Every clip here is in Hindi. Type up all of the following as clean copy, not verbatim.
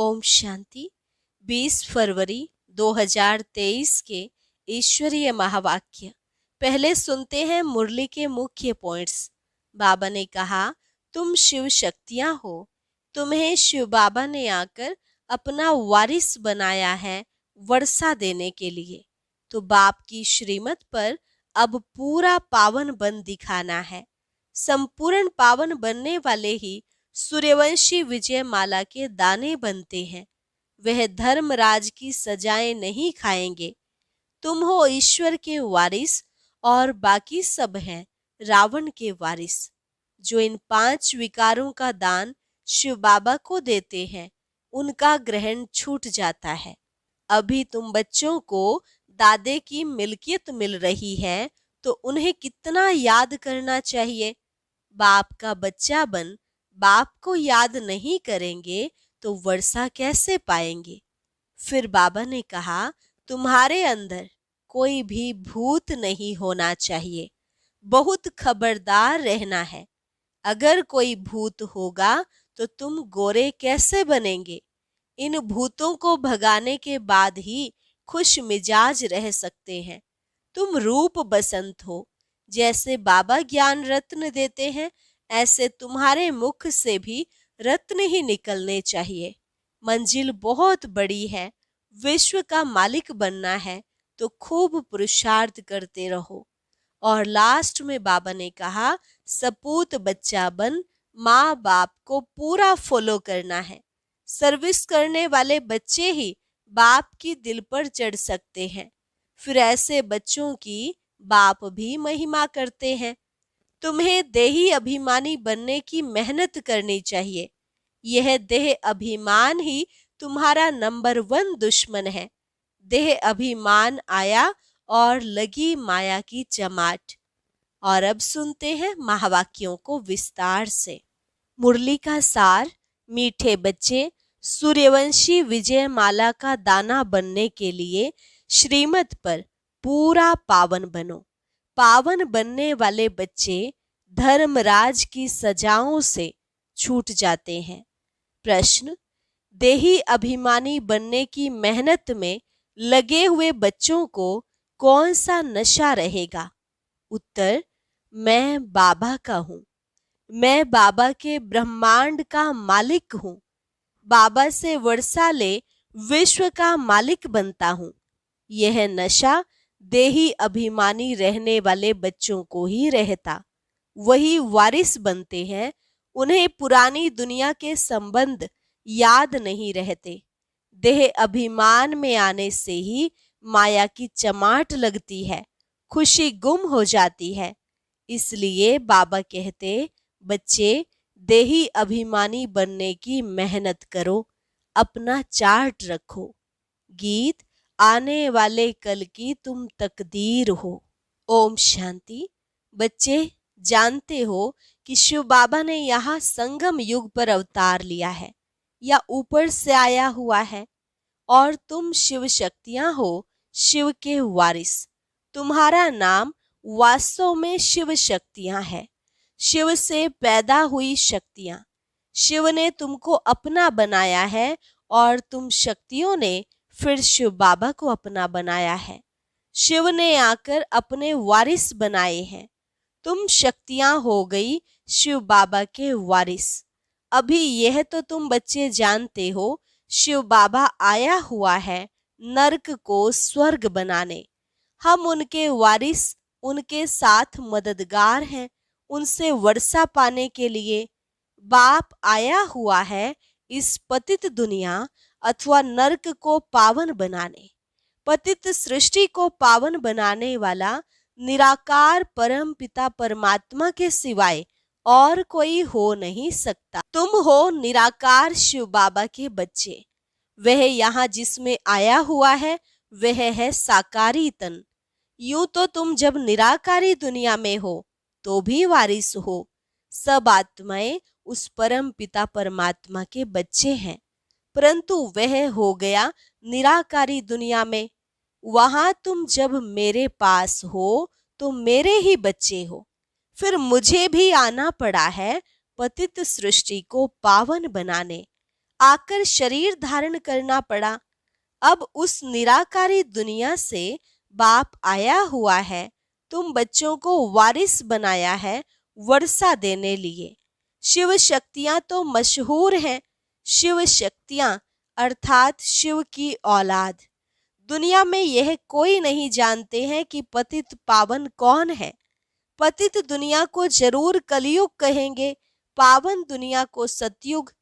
ओम शांति। 20 फरवरी 2023 के ईश्वरीय महावाक्य। पहले सुनते हैं मुरली के मुख्य पॉइंट्स। बाबा ने कहा, तुम शिव शक्तियां हो। तुम्हें शिव बाबा ने आकर अपना वारिस बनाया है वर्षा देने के लिए। तो बाप की श्रीमत पर अब पूरा पावन बन दिखाना है। संपूर्ण पावन बनने वाले ही सूर्यवंशी विजय माला के दाने बनते हैं। वह धर्मराज की सजाएं नहीं खाएंगे। तुम हो ईश्वर के वारिस और बाकी सब हैं रावण के वारिस। जो इन 5 विकारों का दान शिव बाबा को देते हैं, उनका ग्रहण छूट जाता है। अभी तुम बच्चों को दादे की मिल्कियत मिल रही है, तो उन्हें कितना याद करना चाहिए। बाप का बच्चा बन बाप को याद नहीं करेंगे तो वर्षा कैसे पाएंगे। फिर बाबा ने कहा, तुम्हारे अंदर कोई भी भूत नहीं होना चाहिए। बहुत खबरदार रहना है। अगर कोई भूत होगा तो तुम गोरे कैसे बनेंगे। इन भूतों को भगाने के बाद ही खुश मिजाज रह सकते हैं। तुम रूप बसंत हो। जैसे बाबा ज्ञान रत्न देते हैं, ऐसे तुम्हारे मुख से भी रत्न ही निकलने चाहिए। मंजिल बहुत बड़ी है। विश्व का मालिक बनना है तो खूब पुरुषार्थ करते रहो। और लास्ट में बाबा ने कहा, सपूत बच्चा बन माँ बाप को पूरा फॉलो करना है। सर्विस करने वाले बच्चे ही बाप की दिल पर चढ़ सकते हैं। फिर ऐसे बच्चों की बाप भी महिमा करते हैं। तुम्हें देही अभिमानी बनने की मेहनत करनी चाहिए। यह देह अभिमान ही तुम्हारा नंबर 1 दुश्मन है। देह अभिमान आया और लगी माया की चमाट। और अब सुनते हैं महावाक्यों को विस्तार से। मुरली का सार। मीठे बच्चे, सूर्यवंशी विजय माला का दाना बनने के लिए श्रीमत पर पूरा पावन बनो। पावन बनने वाले बच्चे धर्मराज की सजाओं से छूट जाते हैं। प्रश्न, देही अभिमानी बनने की मेहनत में लगे हुए बच्चों को कौन सा नशा रहेगा। उत्तर, मैं बाबा का हूँ। मैं बाबा के ब्रह्मांड का मालिक हूँ। बाबा से वर्षा ले विश्व का मालिक बनता हूँ। यह नशा देही अभिमानी रहने वाले बच्चों को ही रहता। वही वारिस बनते हैं। उन्हें पुरानी दुनिया के संबंध याद नहीं रहते। देह अभिमान में आने से ही माया की चमाट लगती है, खुशी गुम हो जाती है। इसलिए बाबा कहते, बच्चे देही अभिमानी बनने की मेहनत करो, अपना चार्ट रखो। गीत, आने वाले कल की तुम तकदीर हो। ओम शांति। बच्चे जानते हो कि शिव बाबा ने यहाँ संगम युग पर अवतार लिया है या ऊपर से आया हुआ है। और तुम शिव शक्तियां हो, शिव के वारिस। तुम्हारा नाम वास्तव में शिव शक्तियां है। शिव से पैदा हुई शक्तियां। शिव ने तुमको अपना बनाया है और तुम शक्तियों ने फिर शिव बाबा को अपना बनाया है। शिव ने आकर अपने वारिस बनाए हैं। तुम शक्तियां हो गई शिव बाबा के वारिस। अभी यह तो तुम बच्चे जानते हो, शिव बाबा आया हुआ है नर्क को स्वर्ग बनाने। हम उनके वारिस, उनके साथ मददगार हैं, उनसे वर्षा पाने के लिए। बाप आया हुआ है इस पतित दुनिया अथवा नर्क को पावन बनाने। पतित सृष्टि को पावन बनाने वाला निराकार परम पिता परमात्मा के सिवाय और कोई हो नहीं सकता। तुम हो निराकार शिव बाबा के बच्चे। वह यहाँ जिसमें आया हुआ है वह है साकारी तन। यूं तो तुम जब निराकारी दुनिया में हो तो भी वारिस हो। सब आत्माएं उस परम पिता परमात्मा के बच्चे हैं, परंतु वह हो गया निराकारी दुनिया में। वहां तुम जब मेरे पास हो तो मेरे ही बच्चे हो। फिर मुझे भी आना पड़ा है पतित सृष्टि को पावन बनाने। आकर शरीर धारण करना पड़ा। अब उस निराकारी दुनिया से बाप आया हुआ है, तुम बच्चों को वारिस बनाया है वर्षा देने लिए। शिव शक्तियां तो मशहूर हैं, शिव शक्तियां अर्थात शिव की औलाद। दुनिया में यह कोई नहीं जानते हैं कि पतित पावन कौन है। पतित दुनिया को जरूर कलयुग कहेंगे, पावन दुनिया को सतयुग।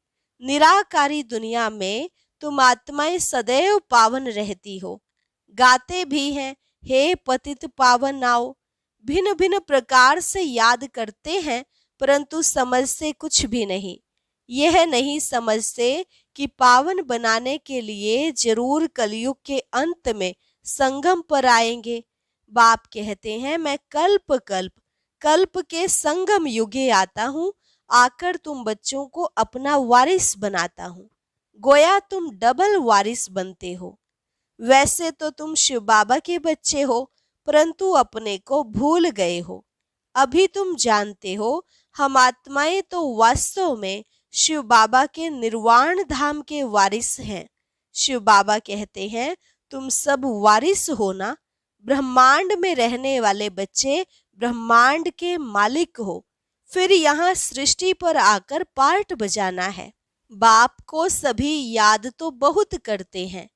निराकारी दुनिया में तुम आत्माएं सदैव पावन रहती हो। गाते भी हैं, हे पतित पावन आओ। भिन्न भिन्न प्रकार से याद करते हैं, परंतु समझते कुछ भी नहीं। यह नहीं समझते कि पावन बनाने के लिए जरूर कलयुग के अंत में संगम पर आएंगे। बाप कहते हैं, मैं कल्प कल्प कल्प के संगम युगे आता हूँ, आकर तुम बच्चों को अपना वारिस बनाता हूँ। गोया तुम डबल वारिस बनते हो। वैसे तो तुम शिव बाबा के बच्चे हो, परंतु अपने को भूल गए हो। अभी तुम जानते हो हम आत्माएं तो वास्तव में शिव बाबा के निर्वाण धाम के वारिस हैं। शिव बाबा कहते हैं, तुम सब वारिस हो ना। ब्रह्मांड में रहने वाले बच्चे ब्रह्मांड के मालिक हो, फिर यहाँ सृष्टि पर आकर पार्ट बजाना है। बाप को सभी याद तो बहुत करते हैं,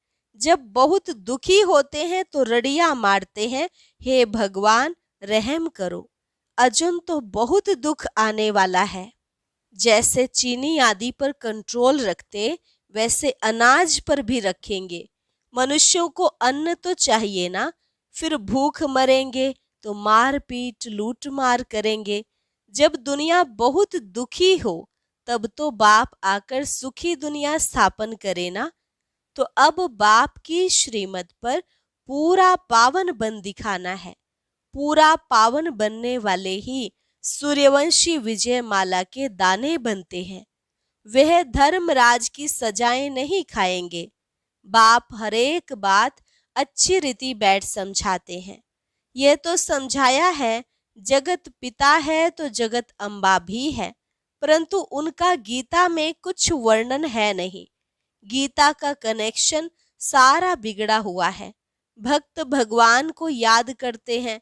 जब बहुत दुखी होते हैं तो रड़ियां मारते हैं, हे भगवान रहम करो। अर्जुन तो बहुत दुख आने वाला है। जैसे चीनी आदि पर कंट्रोल रखते, वैसे अनाज पर भी रखेंगे। मनुष्यों को अन्न तो चाहिए ना, फिर भूख मरेंगे तो मार पीट लूट मार करेंगे। जब दुनिया बहुत दुखी हो तब तो बाप आकर सुखी दुनिया स्थापन करे ना। तो अब बाप की श्रीमत पर पूरा पावन बन दिखाना है। पूरा पावन बनने वाले ही सूर्यवंशी विजय माला के दाने बनते हैं। वह धर्मराज की सजाएं नहीं खाएंगे। बाप हरेक बात अच्छी रीति बैठ समझाते हैं। यह तो समझाया है, जगत पिता है तो जगत अम्बा भी है, परंतु उनका गीता में कुछ वर्णन है नहीं। गीता का कनेक्शन सारा बिगड़ा हुआ है। भक्त भगवान को याद करते हैं,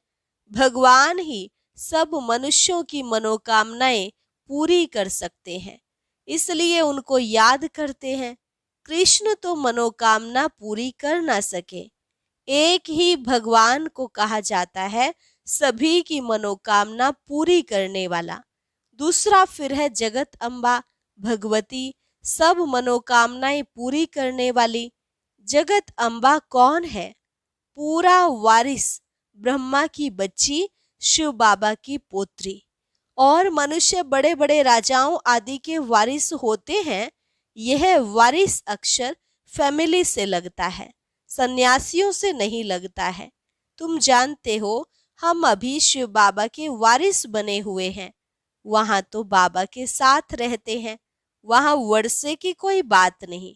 भगवान ही सब मनुष्यों की मनोकामनाएं पूरी कर सकते हैं, इसलिए उनको याद करते हैं। कृष्ण तो मनोकामना पूरी कर ना सके। एक ही भगवान को कहा जाता है सभी की मनोकामना पूरी करने वाला। दूसरा फिर है जगत अम्बा भगवती, सब मनोकामनाएं पूरी करने वाली। जगत अम्बा कौन है? पूरा वारिस, ब्रह्मा की बच्ची, शिव बाबा की पोत्री। और मनुष्य बड़े बड़े राजाओं आदि के वारिस होते हैं। यह वारिस अक्षर फैमिली से लगता है, सन्यासियों से नहीं लगता है। तुम जानते हो हम अभी शिव बाबा के वारिस बने हुए हैं। वहां तो बाबा के साथ रहते हैं, वहां वर्षे की कोई बात नहीं।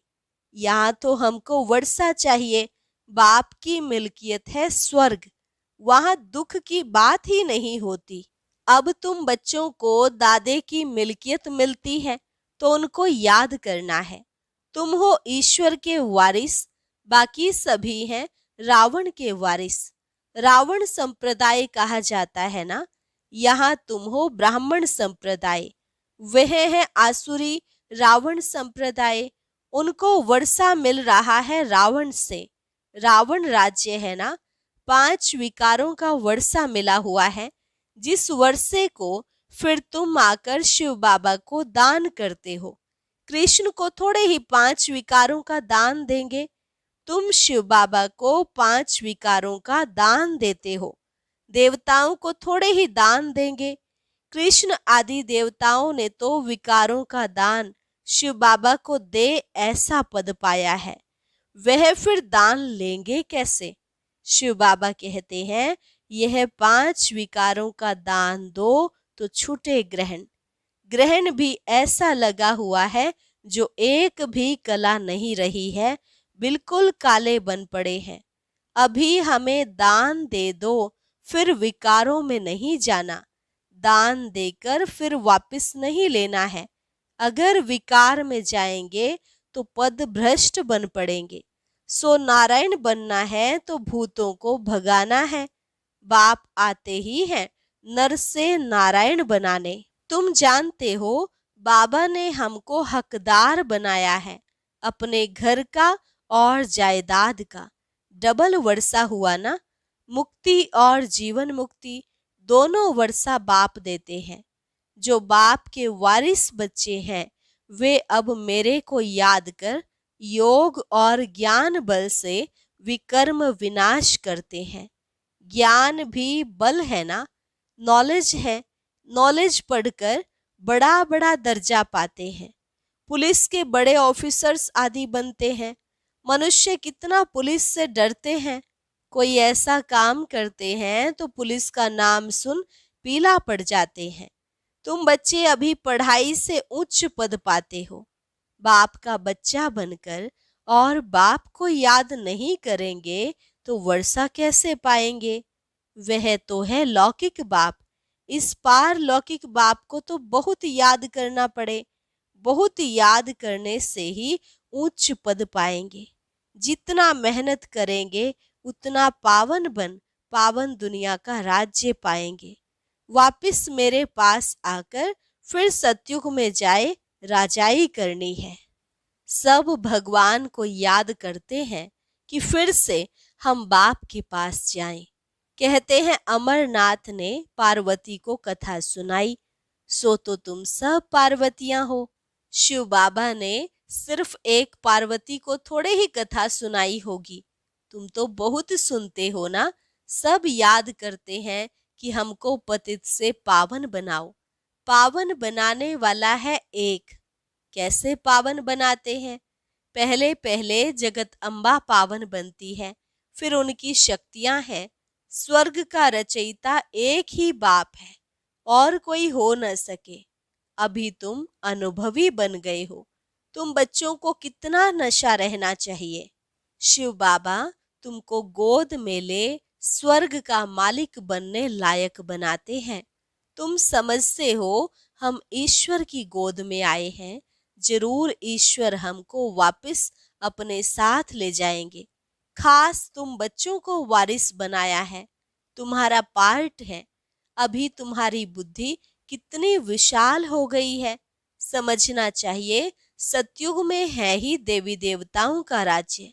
यहाँ तो हमको वर्षा चाहिए। बाप की मिल्कियत है स्वर्ग, वहां दुख की बात ही नहीं होती। अब तुम बच्चों को दादे की मिल्कियत मिलती है तो उनको याद करना है। तुम हो ईश्वर के वारिस, बाकी सभी हैं रावण के वारिस। रावण संप्रदाय कहा जाता है ना, यहाँ तुम हो ब्राह्मण संप्रदाय। वह है आसुरी रावण संप्रदाय, उनको वर्षा मिल रहा है रावण से। रावण राज्य है ना, 5 विकारों का वर्षा मिला हुआ है, जिस वर्षे को फिर तुम आकर शिव बाबा को दान करते हो। कृष्ण को थोड़े ही 5 विकारों का दान देंगे, तुम शिव बाबा को 5 विकारों का दान देते हो। देवताओं को थोड़े ही दान देंगे, कृष्ण आदि देवताओं ने तो विकारों का दान शिव बाबा को दे ऐसा पद पाया है, वह फिर दान लेंगे कैसे? शिव बाबा कहते हैं, यह 5 विकारों का दान दो तो छूटे ग्रहण। ग्रहण भी ऐसा लगा हुआ है जो एक भी कला नहीं रही है, बिल्कुल काले बन पड़े हैं। अभी हमें दान दे दो, फिर विकारों में नहीं जाना। दान देकर फिर वापस नहीं लेना है। अगर विकार में जाएंगे तो पद भ्रष्ट बन पड़ेंगे। सो नारायण बनना है तो भूतों को भगाना है। बाप आते ही हैं नर से नारायण बनाने। तुम जानते हो बाबा ने हमको हकदार बनाया है अपने घर का और जायदाद का। डबल वर्षा हुआ ना। मुक्ति और जीवन मुक्ति दोनों वर्षा बाप देते हैं। जो बाप के वारिस बच्चे हैं वे अब मेरे को याद कर योग और ज्ञान बल से विकर्म विनाश करते हैं। ज्ञान भी बल है ना, नॉलेज है। नॉलेज पढ़कर बड़ा बड़ा दर्जा पाते हैं। पुलिस के बड़े ऑफिसर्स आदि बनते हैं। मनुष्य कितना पुलिस से डरते हैं। कोई ऐसा काम करते हैं तो पुलिस का नाम सुन पीला पड़ जाते हैं। तुम बच्चे अभी पढ़ाई से उच्च पद पाते हो। बाप का बच्चा बनकर और बाप को याद नहीं करेंगे तो वर्षा कैसे पाएंगे। वह तो है लौकिक बाप। इस पार लौकिक बाप को तो बहुत याद करना पड़े। बहुत याद करने से ही उच्च पद पाएंगे। जितना मेहनत करेंगे उतना पावन बन पावन दुनिया का राज्य पाएंगे। वापिस मेरे पास आकर फिर सतयुग में जाए राजाई करनी है। सब भगवान को याद करते हैं कि फिर से हम बाप के पास जाएं। कहते हैं अमरनाथ ने पार्वती को कथा सुनाई, सो तो तुम सब पार्वतियां हो। शिव बाबा ने सिर्फ एक पार्वती को थोड़े ही कथा सुनाई होगी। तुम तो बहुत सुनते हो ना। सब याद करते हैं कि हमको पतित से पावन बनाओ। पावन बनाने वाला है एक। कैसे पावन बनाते हैं। पहले पहले जगत अम्बा पावन बनती है, फिर उनकी शक्तियां हैं। स्वर्ग का रचयिता एक ही बाप है और कोई हो न सके। अभी तुम अनुभवी बन गए हो। तुम बच्चों को कितना नशा रहना चाहिए। शिव बाबा तुमको गोद में ले स्वर्ग का मालिक बनने लायक बनाते हैं। तुम समझते हो हम ईश्वर की गोद में आए हैं। जरूर ईश्वर हमको वापस अपने साथ ले जाएंगे। खास तुम बच्चों को वारिस बनाया है। तुम्हारा पार्ट है। अभी तुम्हारी बुद्धि कितनी विशाल हो गई है। समझना चाहिए सतयुग में है ही देवी देवताओं का राज्य।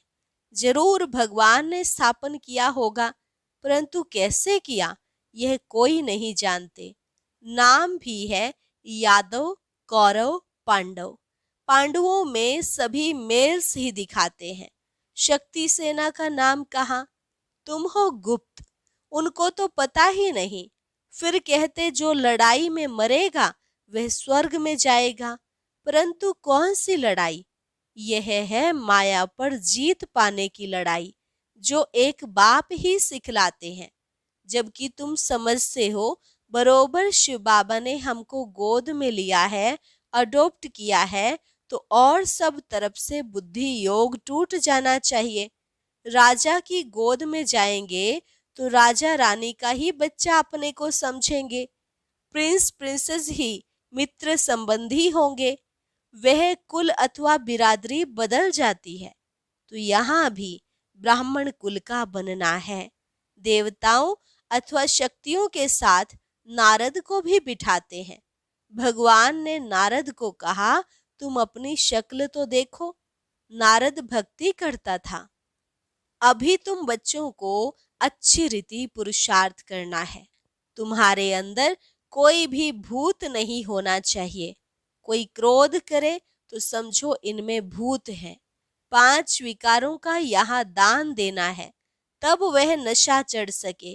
जरूर भगवान ने स्थापन किया होगा, परंतु कैसे किया यह कोई नहीं जानते। नाम भी है यादव, कौरव, पांडव। पांडवों में सभी मेल्स ही दिखाते हैं। शक्ति सेना का नाम कहाँ। तुम हो गुप्त। उनको तो पता ही नहीं। फिर कहते जो लड़ाई में मरेगा वह स्वर्ग में जाएगा। परंतु कौन सी लड़ाई। यह है माया पर जीत पाने की लड़ाई, जो एक बाप ही सिखलाते हैं। जबकि तुम समझते हो बरोबर शिव बाबा ने हमको गोद में लिया है, अडॉप्ट किया है, तो और सब तरफ से बुद्धि योग टूट जाना चाहिए। राजा की गोद में जाएंगे तो राजा रानी का ही बच्चा अपने को समझेंगे। प्रिंस प्रिंसेस ही मित्र संबंधी होंगे। वह कुल अथवा बिरादरी बदल जाती है। तो यहाँ भी ब्राह्मण कुल का बनना है। देवताओं अथवा शक्तियों के साथ नारद को भी बिठाते हैं। भगवान ने नारद को कहा तुम अपनी शक्ल तो देखो। नारद भक्ति करता था। अभी तुम बच्चों को अच्छी रीति पुरुषार्थ करना है। तुम्हारे अंदर कोई भी भूत नहीं होना चाहिए। कोई क्रोध करे तो समझो इनमें भूत है। 5 विकारों का यहाँ दान देना है, तब वह नशा चढ़ सके।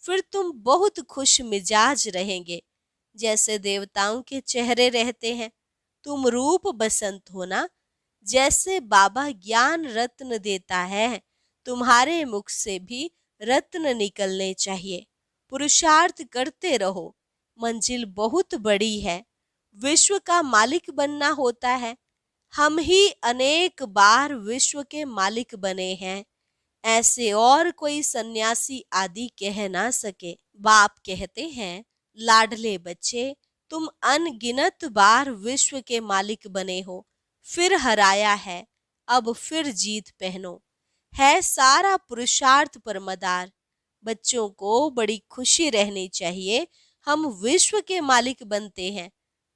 फिर तुम बहुत खुश मिजाज रहेंगे, जैसे देवताओं के चेहरे रहते हैं। तुम रूप बसंत हो ना। जैसे बाबा ज्ञान रत्न देता है, तुम्हारे मुख से भी रत्न निकलने चाहिए। पुरुषार्थ करते रहो। मंजिल बहुत बड़ी है। विश्व का मालिक बनना होता है। हम ही अनेक बार विश्व के मालिक बने हैं। ऐसे और कोई सन्यासी आदि कह ना सके। बाप कहते हैं लाडले बच्चे, तुम अनगिनत बार विश्व के मालिक बने हो, फिर हराया है, अब फिर जीत पहनो। है सारा पुरुषार्थ पर मदार। बच्चों को बड़ी खुशी रहनी चाहिए। हम विश्व के मालिक बनते हैं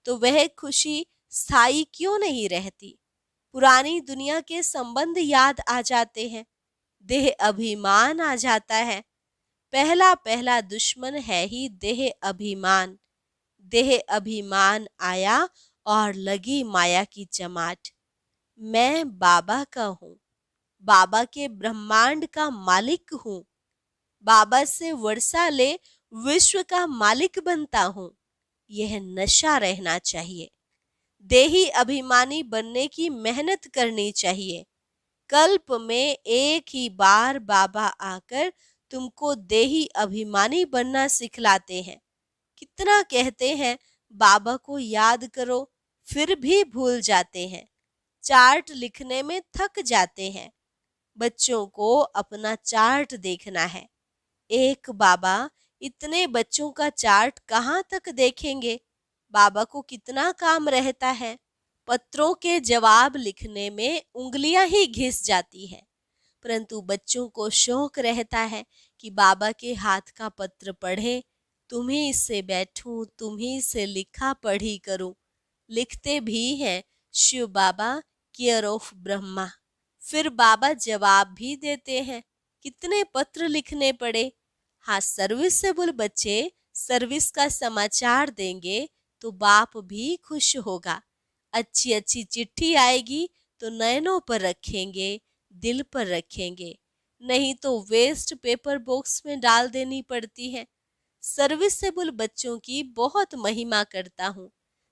तो वह खुशी स्थायी क्यों नहीं रहती? पुरानी दुनिया के संबंध याद आ जाते हैं, देह अभिमान आ जाता है। पहला पहला दुश्मन है ही देह अभिमान। देह अभिमान आया और लगी माया की चमाट। मैं बाबा का हूँ, बाबा के ब्रह्मांड का मालिक हूँ। बाबा से वर्षा ले विश्व का मालिक बनता हूँ। यह नशा रहना चाहिए। देही अभिमानी बनने की मेहनत करनी चाहिए। कल्प में एक ही बार बाबा आकर तुमको देही अभिमानी बनना सिखलाते हैं। कितना कहते हैं बाबा को याद करो, फिर भी भूल जाते हैं। चार्ट लिखने में थक जाते हैं। बच्चों को अपना चार्ट देखना है। एक बाबा इतने बच्चों का चार्ट कहाँ तक देखेंगे? बाबा को कितना काम रहता है। पत्रों के जवाब लिखने में उंगलियां ही घिस जाती है, परंतु बच्चों को शौक रहता है कि बाबा के हाथ का पत्र पढ़े। तुम्ही से बैठूं, तुम्ही से लिखा पढ़ी करूं। लिखते भी हैं शिव बाबा केयर ऑफ ब्रह्मा। फिर बाबा जवाब भी देते हैं। कितने पत्र लिखने पड़े। हाँ, सर्विसेबल बच्चे सर्विस का समाचार देंगे तो बाप भी खुश होगा। अच्छी अच्छी चिट्ठी आएगी तो नयनों पर रखेंगे, दिल पर रखेंगे, नहीं तो वेस्ट पेपर बॉक्स में डाल देनी पड़ती है। सर्विसेबल बच्चों की बहुत महिमा करता हूँ।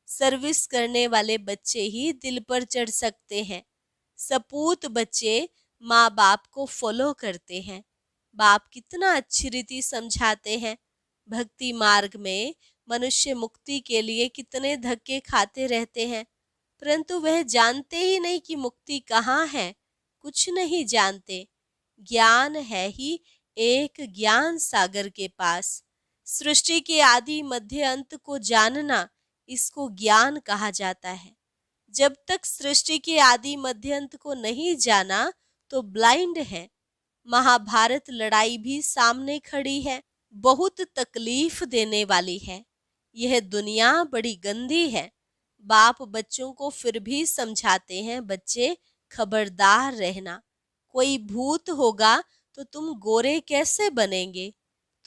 सर्विस करने वाले बच्चे ही दिल पर चढ़ सकते हैं। सपूत बच्चे माँ बाप को फॉलो करते हैं। बाप कितना अच्छी रीति समझाते हैं। भक्ति मार्ग में मनुष्य मुक्ति के लिए कितने धक्के खाते रहते हैं, परंतु वह जानते ही नहीं कि मुक्ति कहाँ है। कुछ नहीं जानते। ज्ञान है ही एक ज्ञान सागर के पास। सृष्टि के आदि मध्य अंत को जानना, इसको ज्ञान कहा जाता है। जब तक सृष्टि के आदि मध्य अंत को नहीं जाना तो ब्लाइंड है। महाभारत लड़ाई भी सामने खड़ी है, बहुत तकलीफ देने वाली है। यह दुनिया बड़ी गंदी है। बाप बच्चों को फिर भी समझाते हैं, बच्चे खबरदार रहना। कोई भूत होगा तो तुम गोरे कैसे बनेंगे?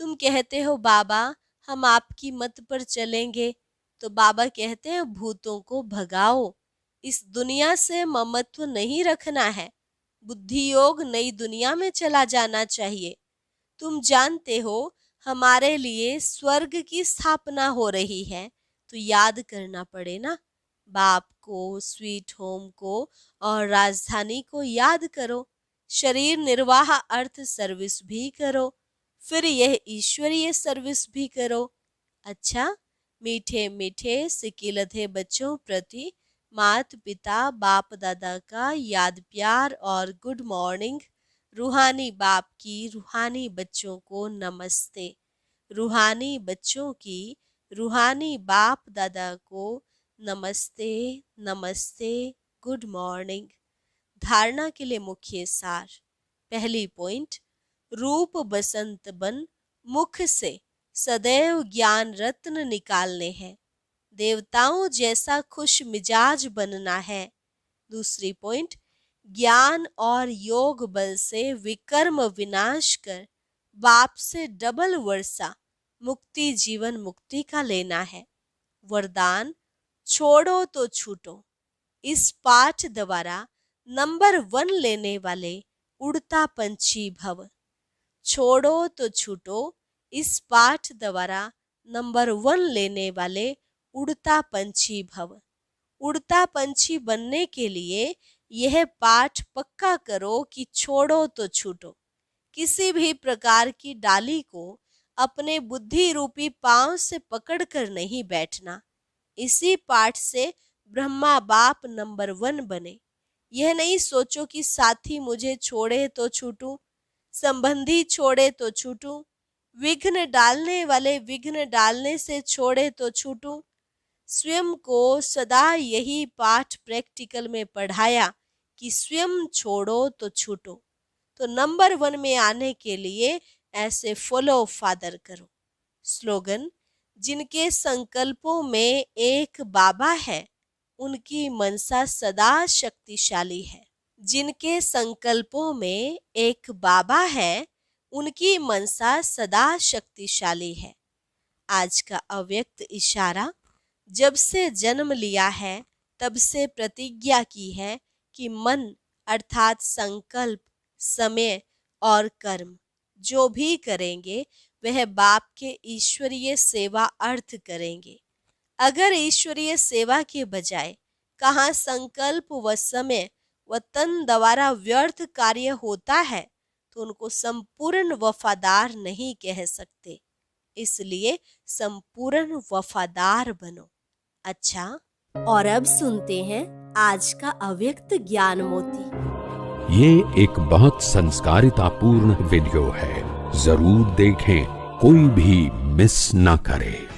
तुम कहते हो बाबा हम आपकी मत पर चलेंगे, तो बाबा कहते हैं भूतों को भगाओ। इस दुनिया से ममत्व नहीं रखना है। बुद्धि योग नई दुनिया में चला जाना चाहिए। तुम जानते हो हमारे लिए स्वर्ग की स्थापना हो रही है, तो याद करना पड़े ना। बाप को, स्वीट होम को और राजधानी को याद करो। शरीर निर्वाह अर्थ सर्विस भी करो, फिर यह ईश्वरीय सर्विस भी करो। अच्छा, मीठे मीठे सिकिलधे बच्चों प्रति माता पिता बाप दादा का याद प्यार और गुड मॉर्निंग। रूहानी बाप की रूहानी बच्चों को नमस्ते। रूहानी बच्चों की रूहानी बाप दादा को नमस्ते नमस्ते, गुड मॉर्निंग। धारणा के लिए मुख्य सार। पहली पॉइंट, रूप बसंत बन मुख से सदैव ज्ञान रत्न निकालने हैं। देवताओं जैसा खुश मिजाज बनना है। दूसरी पॉइंट, ज्ञान और योग बल से विकर्म विनाश कर बाप से डबल वर्षा मुक्ति जीवन मुक्ति का लेना है। वरदान, छोड़ो तो छूटो। इस पाठ द्वारा नंबर 1 लेने वाले उड़ता पंछी भव। छोड़ो तो छूटो। इस पाठ द्वारा नंबर 1 लेने वाले उड़ता पंछी भव। उड़ता पंछी बनने के लिए यह पाठ पक्का करो कि छोड़ो तो छूटो। किसी भी प्रकार की डाली को अपने बुद्धि रूपी पांव से पकड़कर नहीं बैठना। इसी पाठ से ब्रह्मा बाप नंबर 1 बने। यह नहीं सोचो कि साथी मुझे छोड़े तो छूटूं, संबंधी छोड़े तो छूटूं, विघ्न डालने वाले विघ्न डालने से छोड़े तो छूटूं, स्वयं को सदा यही पाठ प्रैक्टिकल में पढ़ाया कि स्वयं छोड़ो तो छूटो। तो नंबर 1 में आने के लिए ऐसे फॉलो फादर करो। स्लोगन, जिनके संकल्पों में एक बाबा है, उनकी मनसा सदा शक्तिशाली है। जिनके संकल्पों में एक बाबा है, उनकी मनसा सदा शक्तिशाली है। आज का अव्यक्त इशारा, जब से जन्म लिया है तब से प्रतिज्ञा की है कि मन अर्थात संकल्प, समय और कर्म जो भी करेंगे वह बाप के ईश्वरीय सेवा अर्थ करेंगे। अगर ईश्वरीय सेवा के बजाय कहाँ संकल्प व समय व तन द्वारा व्यर्थ कार्य होता है तो उनको संपूर्ण वफादार नहीं कह सकते। इसलिए संपूर्ण वफादार बनो। अच्छा, और अब सुनते हैं आज का अव्यक्त ज्ञान मोती। ये एक बहुत संस्कारितापूर्ण वीडियो है, जरूर देखें, कोई भी मिस ना करे।